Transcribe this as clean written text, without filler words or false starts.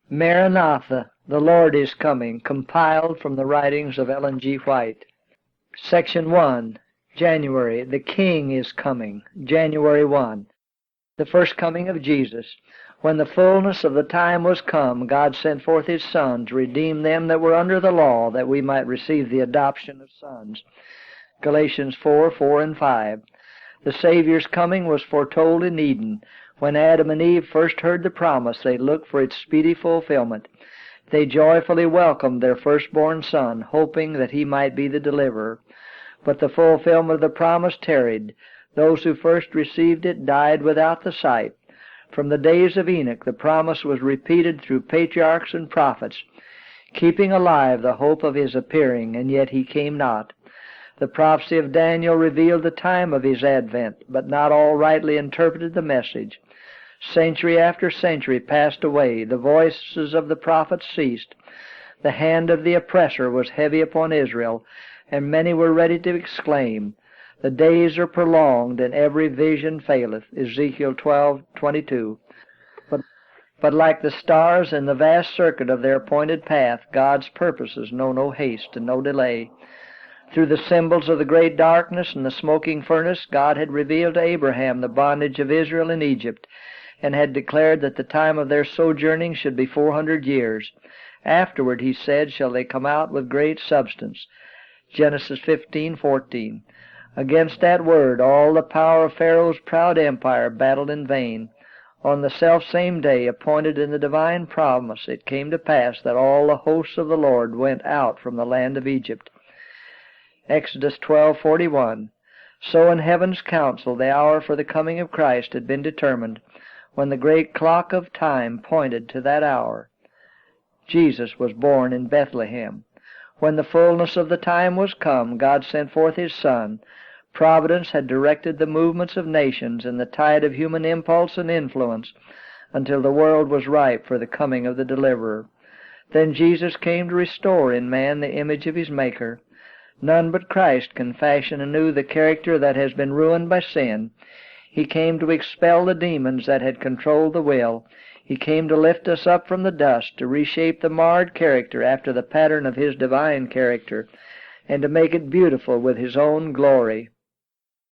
Maranatha, the Lord is coming, compiled from the writings of Ellen G. White. Section 1, January, the King is coming, January 1. The first coming of Jesus. When the fullness of the time was come, God sent forth His Son to redeem them that were under the law, that we might receive the adoption of sons. Galatians 4:4 and 5. The Savior's coming was foretold in Eden. When Adam and Eve first heard the promise, they looked for its speedy fulfillment. They joyfully welcomed their firstborn son, hoping that he might be the deliverer. But the fulfillment of the promise tarried. Those who first received it died without the sight. From the days of Enoch, the promise was repeated through patriarchs and prophets, keeping alive the hope of his appearing, and yet he came not. The prophecy of Daniel revealed the time of his advent, but not all rightly interpreted the message. Century after century passed away. The voices of the prophets ceased. The hand of the oppressor was heavy upon Israel, and many were ready to exclaim, "The days are prolonged, and every vision faileth." Ezekiel 12:22. But like the stars in the vast circuit of their appointed path, God's purposes know no haste and no delay. Through the symbols of the great darkness and the smoking furnace, God had revealed to Abraham the bondage of Israel in Egypt, and had declared that the time of their sojourning should be 400 years. Afterward, he said, shall they come out with great substance. Genesis 15:14. Against that word all the power of Pharaoh's proud empire battled in vain. On the selfsame day appointed in the divine promise, it came to pass that all the hosts of the Lord went out from the land of Egypt. Exodus 12:41. So in heaven's council the hour for the coming of Christ had been determined, when the great clock of time pointed to that hour. Jesus was born in Bethlehem. When the fullness of the time was come, God sent forth His Son. Providence had directed the movements of nations and the tide of human impulse and influence until the world was ripe for the coming of the Deliverer. Then Jesus came to restore in man the image of his Maker. None but Christ can fashion anew the character that has been ruined by sin. He came to expel the demons that had controlled the will. He came to lift us up from the dust, to reshape the marred character after the pattern of His divine character, and to make it beautiful with His own glory.